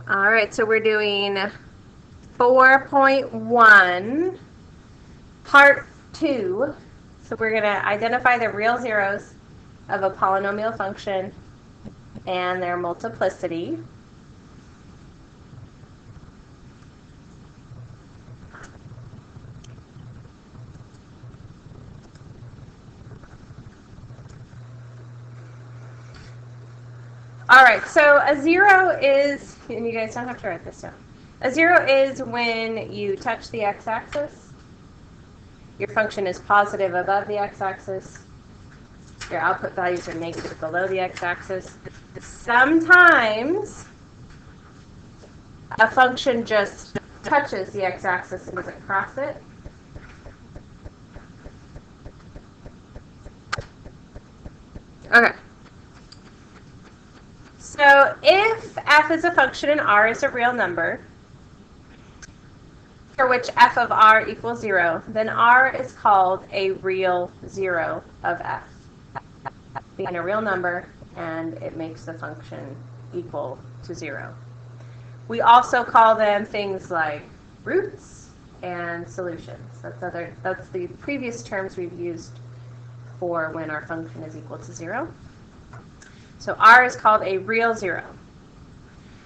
All right, so we're doing 4.1, part 2. So we're going to identify the real zeros of a polynomial function and their multiplicity. All right, so a zero is, and you guys don't have to write this down. A zero is when you touch the x-axis. Your function is positive above the x-axis. Your output values are negative below the x-axis. Sometimes a function just touches the x-axis and doesn't cross it. Okay. So if f is a function and r is a real number, for which f of r equals 0, then r is called a real zero of f. Being a real number, and it makes the function equal to 0. We also call them things like roots and solutions. That's the previous terms we've used for when our function is equal to 0. So r is called a real zero.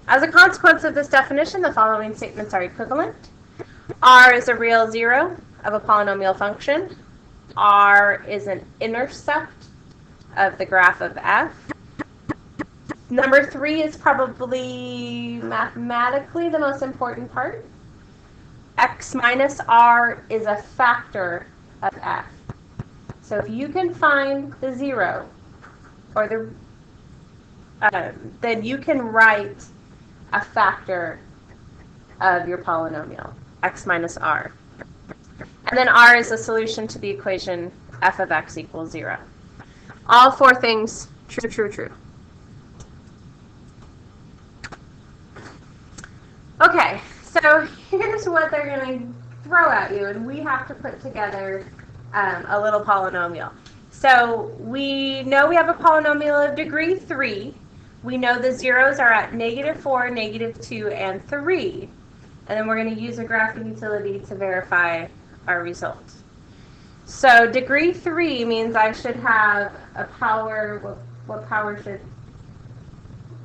As a consequence of this definition, the following statements are equivalent. R is a real zero of a polynomial function. R is an intercept of the graph of f. Number 3 is probably mathematically the most important part. X minus r is a factor of f. So if you can find the zero, or the then you can write a factor of your polynomial, x minus r. And then r is a solution to the equation f of x equals 0. All 4 things, true, true, true. Okay, so here's what they're going to throw at you, and we have to put together a little polynomial. So we know we have a polynomial of degree 3. We know the zeros are at -4, -2, and 3. And then we're going to use a graphing utility to verify our result. So degree 3 means I should have a power, what power should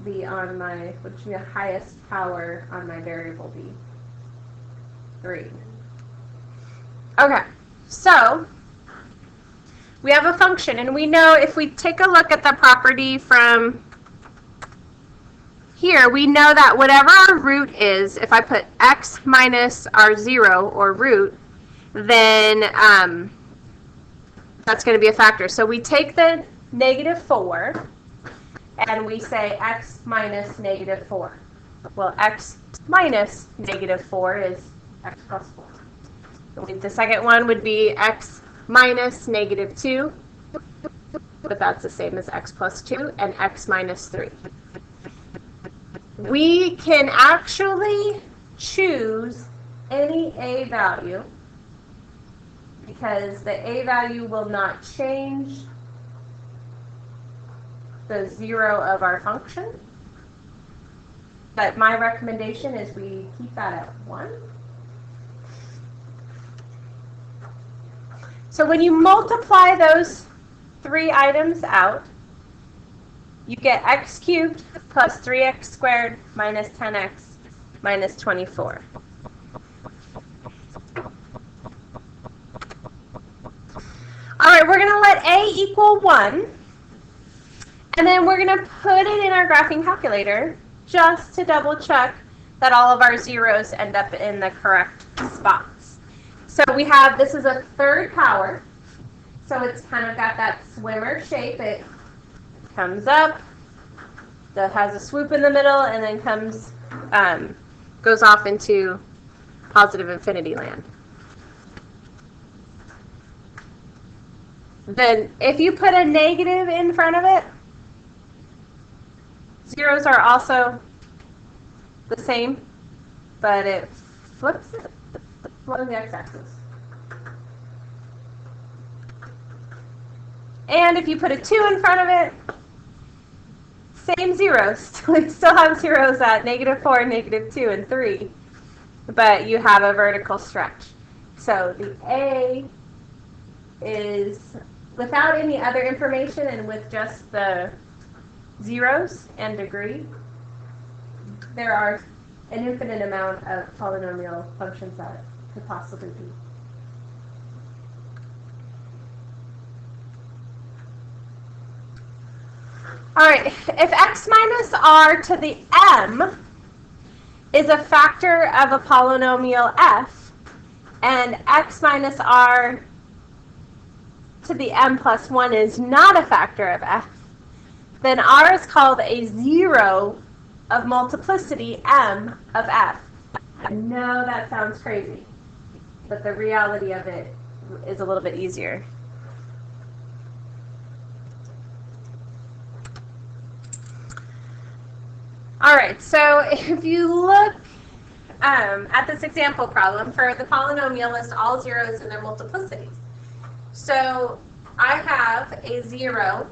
be on my, what should be the highest power on my variable be? 3. Okay, so we have a function, and we know if we take a look at the property from here, we know that whatever our root is, if I put x minus our 0, or root, then that's going to be a factor. So we take the -4, and we say x minus -4. Well, x minus -4 is x plus 4. The second one would be x minus -2, but that's the same as x plus 2, and x minus 3. We can actually choose any a value because the a value will not change the 0 of our function. But my recommendation is we keep that at 1. So when you multiply those 3 items out, you get x cubed plus 3x squared minus 10x minus 24. All right, we're going to let a equal 1, and then we're going to put it in our graphing calculator just to double check that all of our zeros end up in the correct spots. So we have, this is a third power, so it's kind of got that swimmer shape. It comes up, that has a swoop in the middle, and then comes, goes off into positive infinity land. Then if you put a negative in front of it, zeros are also the same, but it flips it along the x-axis. And if you put a 2 in front of it, same zeros. We still have zeros at -4, -2, and 3, but you have a vertical stretch. So the A is without any other information and with just the zeros and degree. There are an infinite amount of polynomial functions that could possibly be. All right, if x minus r to the m is a factor of a polynomial f, and x minus r to the m plus 1 is not a factor of f, then r is called a zero of multiplicity m of f. I know that sounds crazy, but the reality of it is a little bit easier. All right, so if you look at this example problem for the polynomial list all zeros and their multiplicities. So I have a 0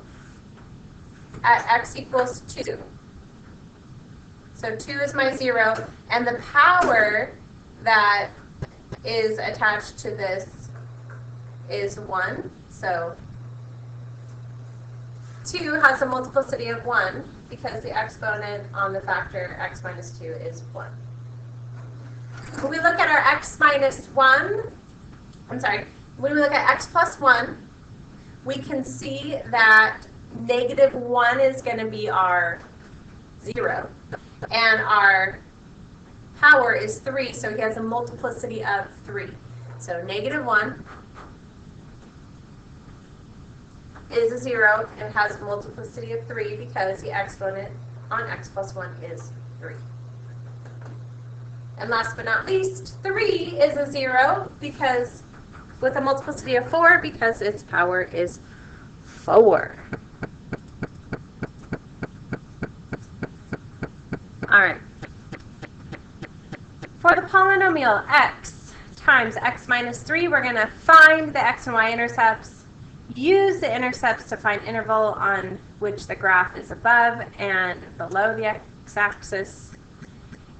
at x equals 2. So 2 is my 0, and the power that is attached to this is 1. So 2 has a multiplicity of 1 because the exponent on the factor x minus 2 is 1. When we look at our x minus 1, when we look at x plus 1, we can see that -1 is going to be our 0. And our power is 3, so he has a multiplicity of 3. So -1 is a 0 and has a multiplicity of 3 because the exponent on x plus 1 is 3. And last but not least, 3 is a 0 because with a multiplicity of 4 because its power is 4. All right. For the polynomial x times x minus 3, we're going to find the x and y intercepts, use the intercepts to find interval on which the graph is above and below the x-axis,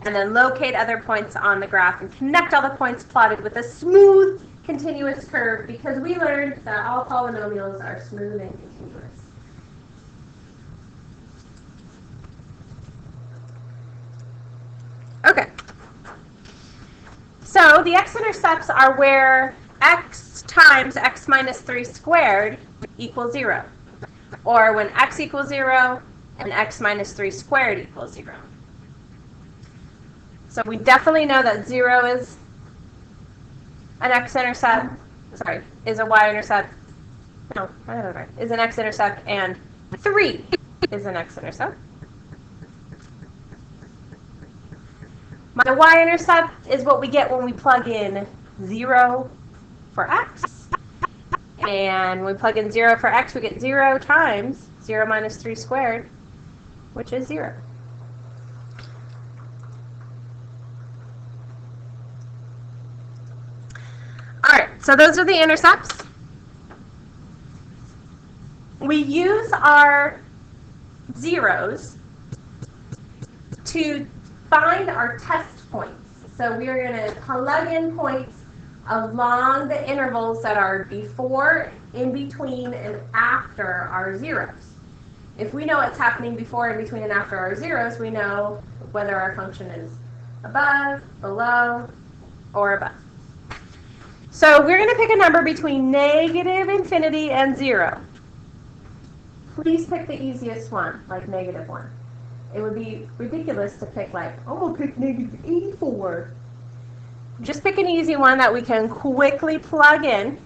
and then locate other points on the graph and connect all the points plotted with a smooth, continuous curve because we learned that all polynomials are smooth and continuous. Okay, so the x-intercepts are where x times x minus 3 squared equals 0, or when x equals 0 and x minus 3 squared equals 0. So we definitely know that 0 is an x-intercept, is a y-intercept, no, I don't know, right, is an x-intercept, and 3 is an x-intercept. My y-intercept is what we get when we plug in 0 for x. And when we plug in 0 for x, we get 0 times 0 minus 3 squared, which is 0. All right, so those are the intercepts. We use our zeros to find our test points. So we are going to plug in points along the intervals that are before, in between, and after our zeros. If we know what's happening before, in between, and after our zeros, we know whether our function is above, below, or above. So we're going to pick a number between -infinity and 0. Please pick the easiest one, like -1. It would be ridiculous to pick like, oh, we'll pick -84. Just pick an easy one that we can quickly plug in.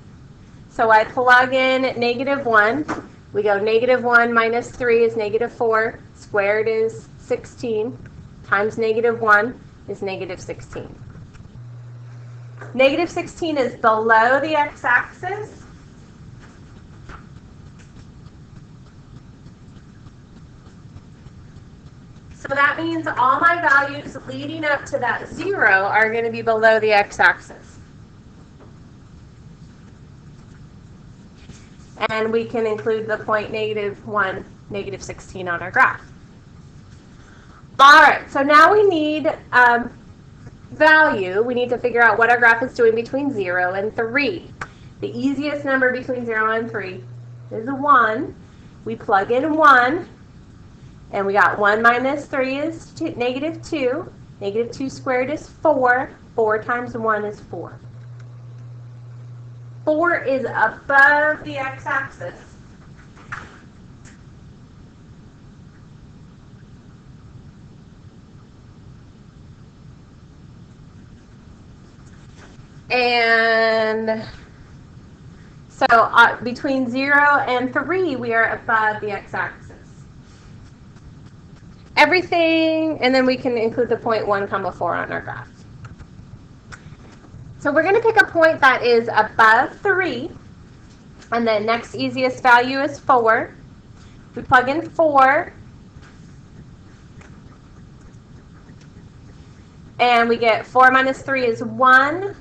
So I plug in -1. We go -1 minus 3 is -4. Squared is 16. Times -1 is -16. -16 is below the x-axis. So that means all my values leading up to that 0 are going to be below the x-axis. And we can include the point -1, -16 on our graph. All right, so now we need value. We need to figure out what our graph is doing between 0 and 3. The easiest number between 0 and 3 is 1. We plug in 1, and we got 1 minus 3 is negative 2. Negative 2 squared is 4. 4 times 1 is 4. 4 is above the x-axis. And so between 0 and 3, we are above the x-axis. Everything, and then we can include the point 1, 4 on our graph. So we're going to pick a point that is above 3, and the next easiest value is 4. We plug in 4, and we get 4 minus 3 is 1.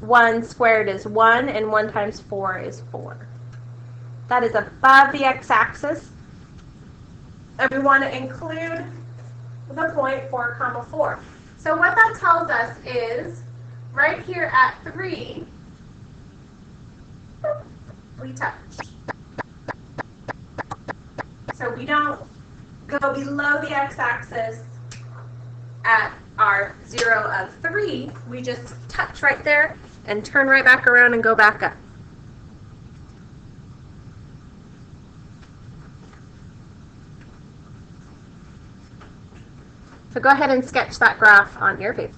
1 squared is 1, and 1 times 4 is 4. That is above the x-axis. And we want to include the point 4, 4. So what that tells us is, right here at 3, we touch. So we don't go below the x-axis at our 0 of 3. We just touch right there and turn right back around and go back up. So go ahead and sketch that graph on your paper.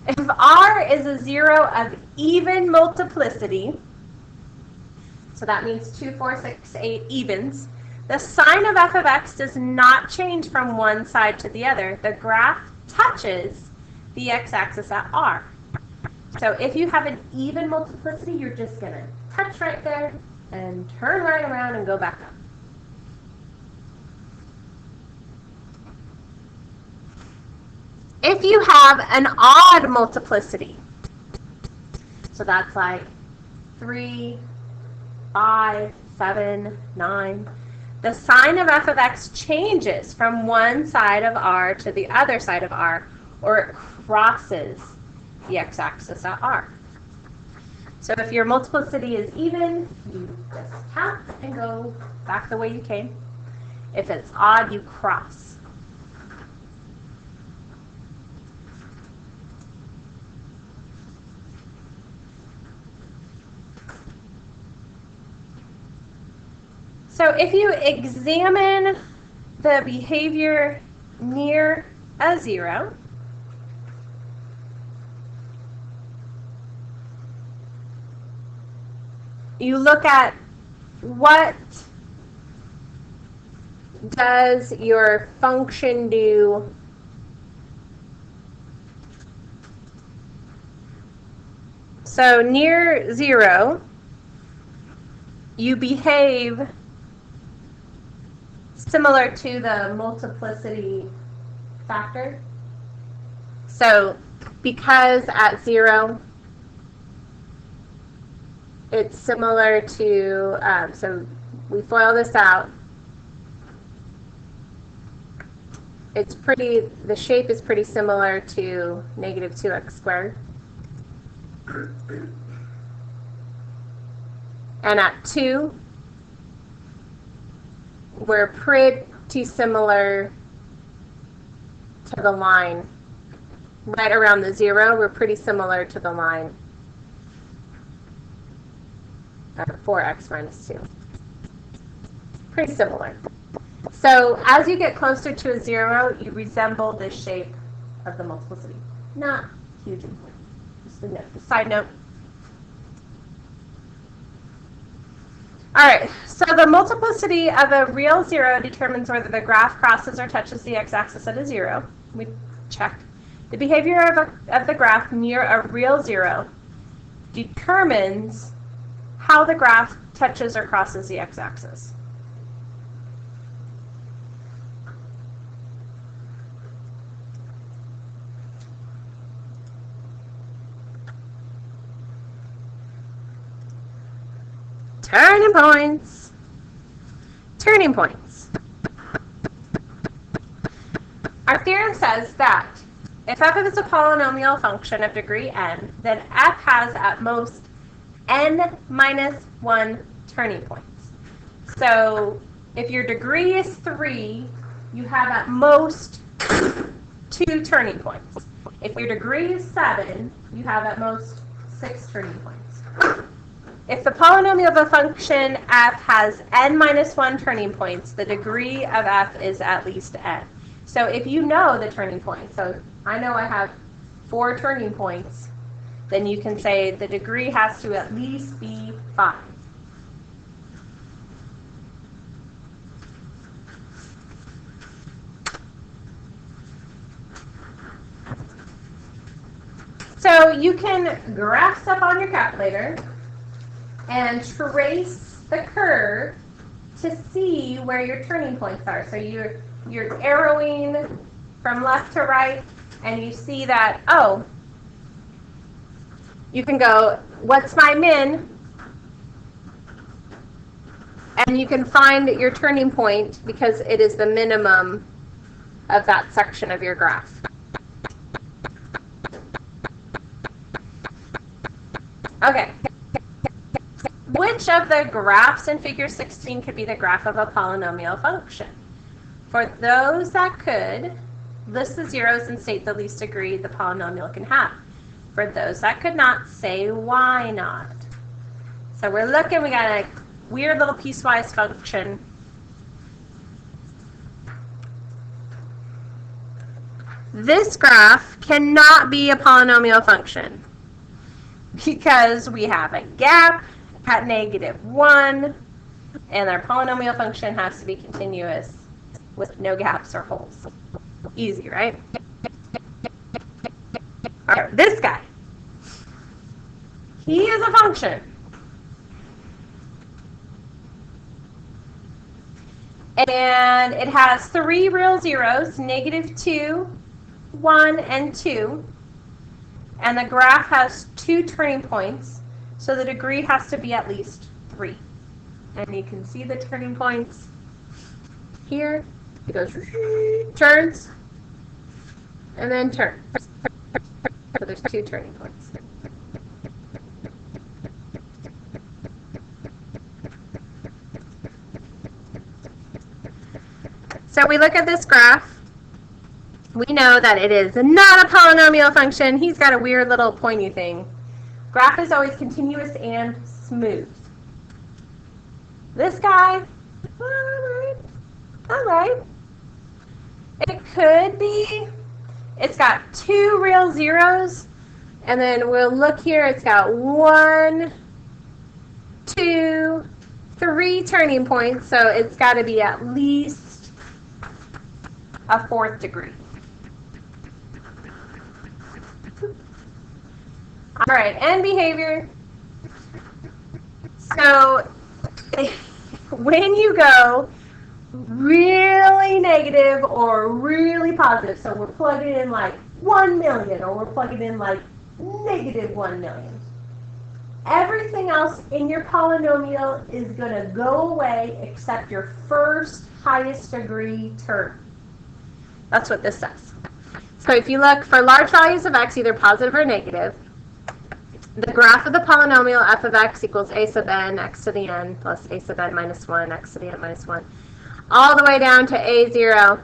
If R is a 0 of even multiplicity, so that means 2, 4, 6, 8 evens, the sign of f of x does not change from one side to the other. The graph touches the x-axis at R. So if you have an even multiplicity, you're just going to touch right there and turn right around and go back up. If you have an odd multiplicity, so that's like 3, 5, 7, 9, the sign of f of x changes from one side of R to the other side of R, or it crosses the x-axis at R. So if your multiplicity is even, you just tap and go back the way you came. If it's odd, you cross. So if you examine the behavior near a 0, you look at what does your function do so near 0, you behave similar to the multiplicity factor. So because at 0, it's similar to, so we FOIL this out. It's pretty, the shape is pretty similar to negative 2x squared. And at 2, we're pretty similar to the line. Right around the 0, we're pretty similar to the line at 4x minus 2. Pretty similar. So as you get closer to a 0, you resemble the shape of the multiplicity. Not huge important. Just a note, a side note. All right, so the multiplicity of a real 0 determines whether the graph crosses or touches the x-axis at a 0. We checked. The behavior of the graph near a real 0 determines how the graph touches or crosses the x-axis. Turning points. Turning points. Our theorem says that if f is a polynomial function of degree n, then f has at most n minus 1 turning points. So if your degree is 3, you have at most 2 turning points. If your degree is 7, you have at most 6 turning points. If the polynomial of a function f has n minus 1 turning points, the degree of f is at least n. So if you know the turning points, so I know I have 4 turning points, then you can say the degree has to at least be 5. So you can graph stuff on your calculator and trace the curve to see where your turning points are. So you're arrowing from left to right, and you see that, oh, you can go, what's my min? And you can find your turning point because it is the minimum of that section of your graph. Okay. Which of the graphs in figure 16 could be the graph of a polynomial function? For those that could, list the zeros and state the least degree the polynomial can have. For those that could not, say why not. So we're looking, we got a weird little piecewise function. This graph cannot be a polynomial function because we have a gap at -1, and our polynomial function has to be continuous with no gaps or holes. Easy, right? All right, this guy. He is a function. And it has 3 real zeros, -2, 1, and 2. And the graph has 2 turning points, so the degree has to be at least 3. And you can see the turning points here. It goes, turns, and then turns. So there's 2 turning points. So we look at this graph. We know that it is not a polynomial function. He's got a weird little pointy thing. Graph is always continuous and smooth. This guy, all right. It could be, it's got 2 real zeros, and then we'll look here, it's got 1, 2, 3 turning points, so it's got to be at least a 4th degree. All right, and behavior. So when you go really negative or really positive, so we're plugging in like 1 million or we're plugging in like -1 million, everything else in your polynomial is going to go away except your first highest degree term. That's what this says. So if you look for large values of x, either positive or negative, the graph of the polynomial f of x equals a sub n, x to the n, plus a sub n minus 1, x to the n minus 1, all the way down to a0.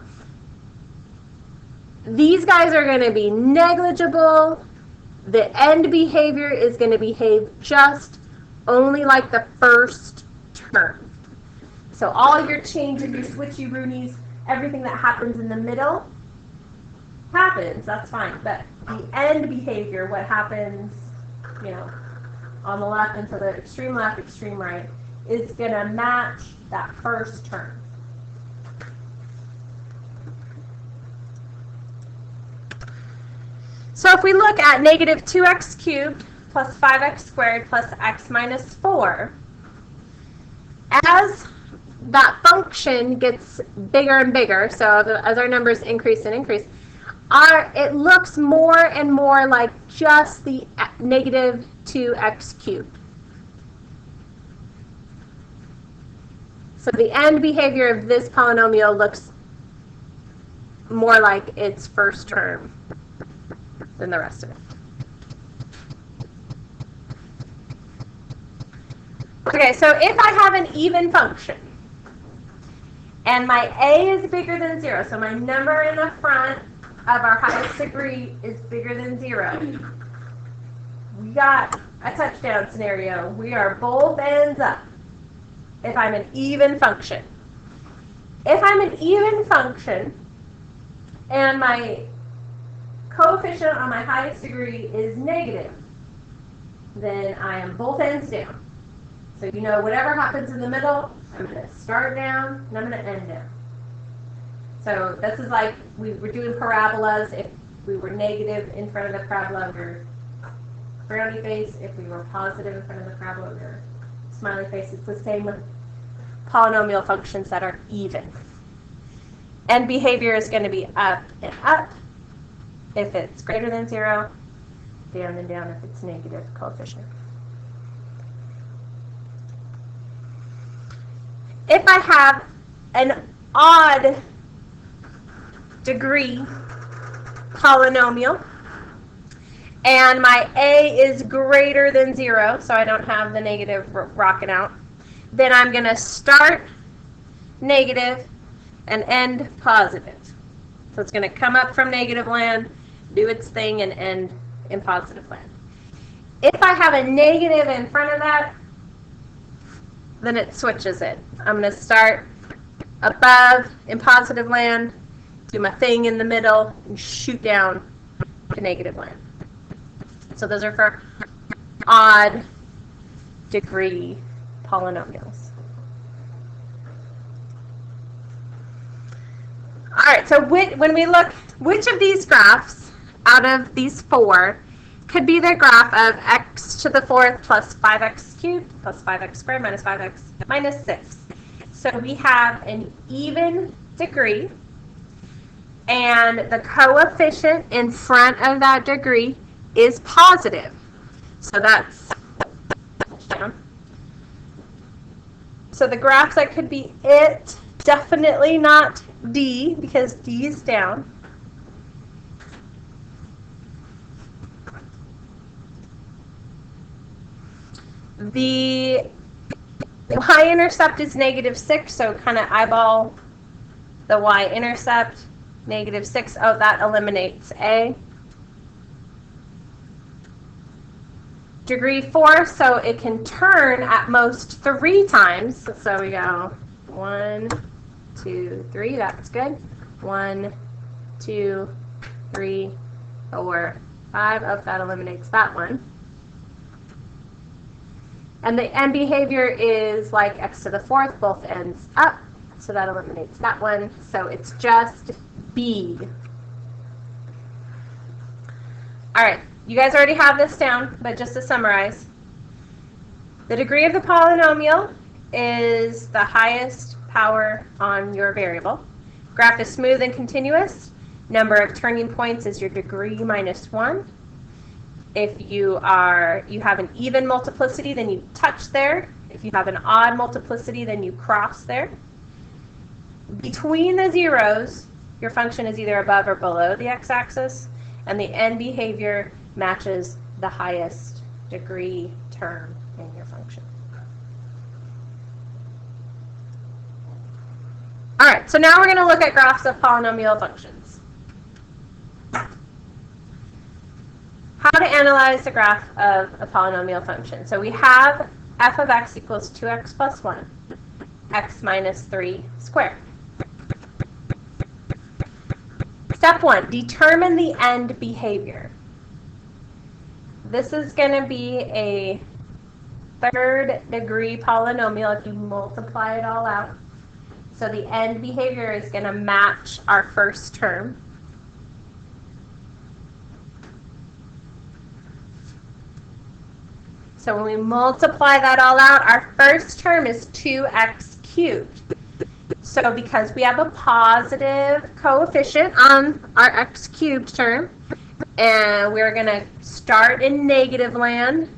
These guys are going to be negligible. The end behavior is going to behave just only like the first term. So all your changes, your switchy roonies, everything that happens in the middle happens, that's fine. But the end behavior, what happens, you know, on the left and to the extreme left, extreme right, is going to match that first term. So if we look at -2x cubed plus 5x squared plus x minus 4, as that function gets bigger and bigger, so as our numbers increase and increase, it looks more and more like just the -2x cubed. So the end behavior of this polynomial looks more like its first term than the rest of it. Okay, so if I have an even function, and my a is bigger than 0, so my number in the front of our highest degree is bigger than 0, we got a touchdown scenario. We are both ends up if I'm an even function. If I'm an even function and my coefficient on my highest degree is negative, then I am both ends down. So you know whatever happens in the middle, I'm going to start down and I'm going to end down. So this is like we were doing parabolas. If we were negative in front of the parabola, we're frowny face. If we were positive in front of the parabola, we're smiley face. It's the same with polynomial functions that are even. And behavior is going to be up and up if it's greater than 0, down and down if it's negative coefficient. If I have an odd degree polynomial and my a is greater than 0, so I don't have the negative rocking out, then I'm going to start negative and end positive. So it's going to come up from negative land, do its thing, and end in positive land. If I have a negative in front of that, then it switches it. I'm going to start above in positive land, do my thing in the middle, and shoot down to negative land. So those are for odd degree polynomials. All right, so when we look, which of these graphs out of these 4 could be the graph of x to the 4th plus 5x cubed plus 5x squared minus 5x minus 6. So we have an even degree, and the coefficient in front of that degree is positive. So that's down. So the graph that could be it, definitely not D, because D is down. The y-intercept is -6, so kind of eyeball the y-intercept, -6. Oh, that eliminates A. Degree 4, so it can turn at most 3 times. So we go 1, 2, 3. That's good. 1, 2, 3, 4, 5. Oh, that eliminates that one. And the end behavior is like x to the 4th, both ends up. So that eliminates that one. So it's just B. All right. You guys already have this down, but just to summarize, the degree of the polynomial is the highest power on your variable. Graph is smooth and continuous. Number of turning points is your degree minus 1. If you have an even multiplicity, then you touch there. If you have an odd multiplicity, then you cross there. Between the zeros, your function is either above or below the x-axis, and the end behavior matches the highest degree term in your function. All right, so now we're going to look at graphs of polynomial functions. How to analyze the graph of a polynomial function. So we have f of x equals 2x plus 1, x minus 3 squared. Step 1, determine the end behavior. This is going to be a 3rd degree polynomial if you multiply it all out. So the end behavior is going to match our first term. So when we multiply that all out, our first term is 2x cubed. So because we have a positive coefficient on our x cubed term, and we're going to start in negative land,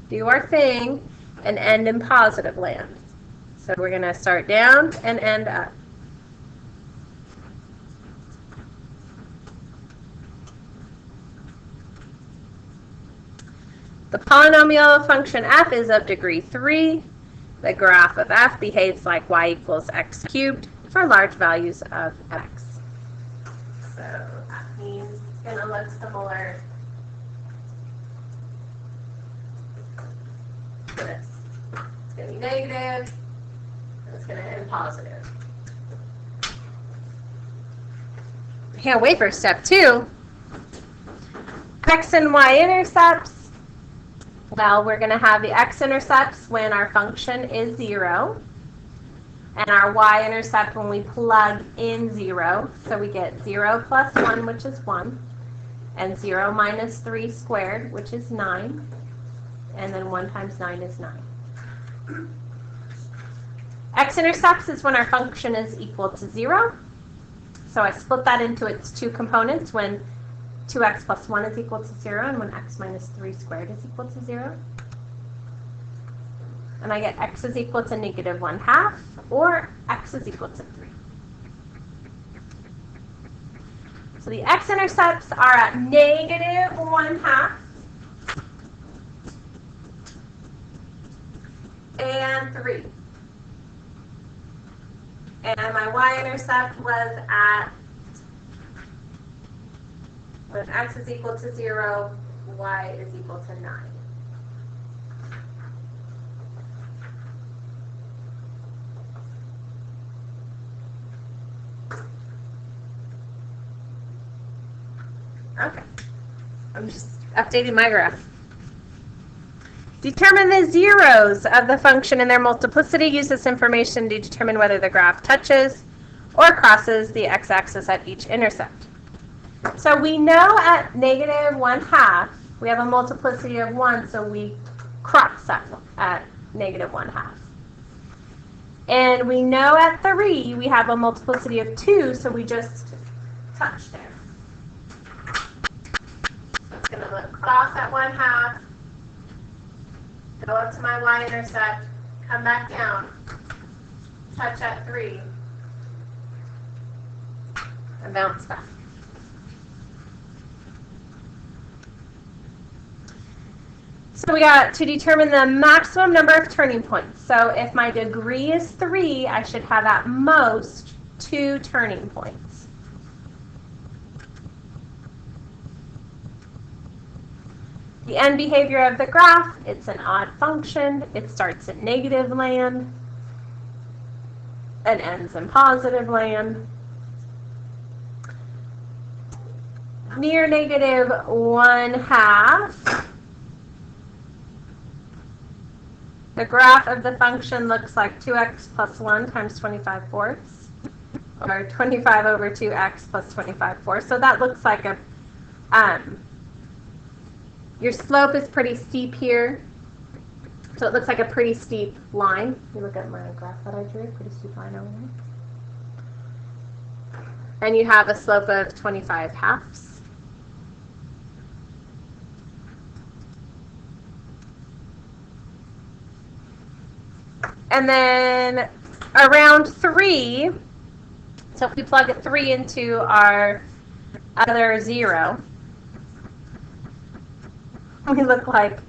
do our thing, and end in positive land. So we're going to start down and end up. The polynomial function f is of degree 3. The graph of f behaves like y equals x cubed for large values of x. So that means it's going to look similar to this. It's going to be negative, and it's going to end positive. Can't wait for step 2. X and y intercepts. Well, we're going to have the x-intercepts when our function is 0, and our y-intercept when we plug in 0. So we get 0 plus 1, which is 1, and 0 minus 3 squared, which is 9, and then 1 times 9 is 9. X-intercepts is when our function is equal to 0. So I split that into its two components when 2x plus 1 is equal to 0, and when x minus 3 squared is equal to 0. And I get x is equal to negative 1/2, or x is equal to 3. So the x-intercepts are at negative 1/2 and 3. And my y-intercept was at, when x is equal to 0, y is equal to 9. Okay. I'm just updating my graph. Determine the zeros of the function and their multiplicity. Use this information to determine whether the graph touches or crosses the x-axis at each intercept. So we know at negative 1/2 we have a multiplicity of 1, so we cross that at negative 1/2. And we know at 3 we have a multiplicity of 2, so we just touch there. So it's going to look cross at 1/2, go up to my y-intercept, come back down, touch at 3, and bounce back. So we got to determine the maximum number of turning points. So if my degree is 3, I should have at most 2 turning points. The end behavior of the graph, it's an odd function. It starts at negative land and ends in positive land. Near negative 1/2, the graph of the function looks like 2x plus 1 times 25/4, or 25 over 2x plus 25/4. So that looks like a, your slope is pretty steep here. So it looks like a pretty steep line. If you look at my graph that I drew, pretty steep line over there. And you have a slope of 25/2. And then around 3, so if we plug a 3 into our other 0, we look like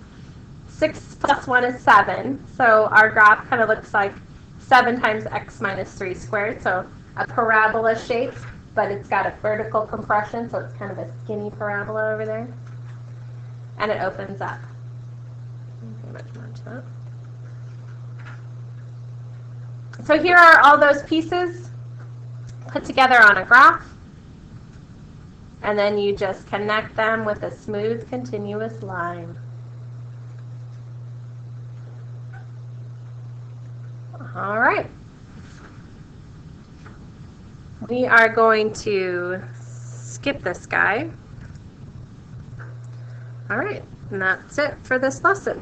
6 plus 1 is 7. So our graph kind of looks like 7 times x minus 3 squared. So a parabola shape, but it's got a vertical compression, so it's kind of a skinny parabola over there. And it opens up. So here are all those pieces put together on a graph, and then you just connect them with a smooth, continuous line. All right. We are going to skip this guy. All right, and that's it for this lesson.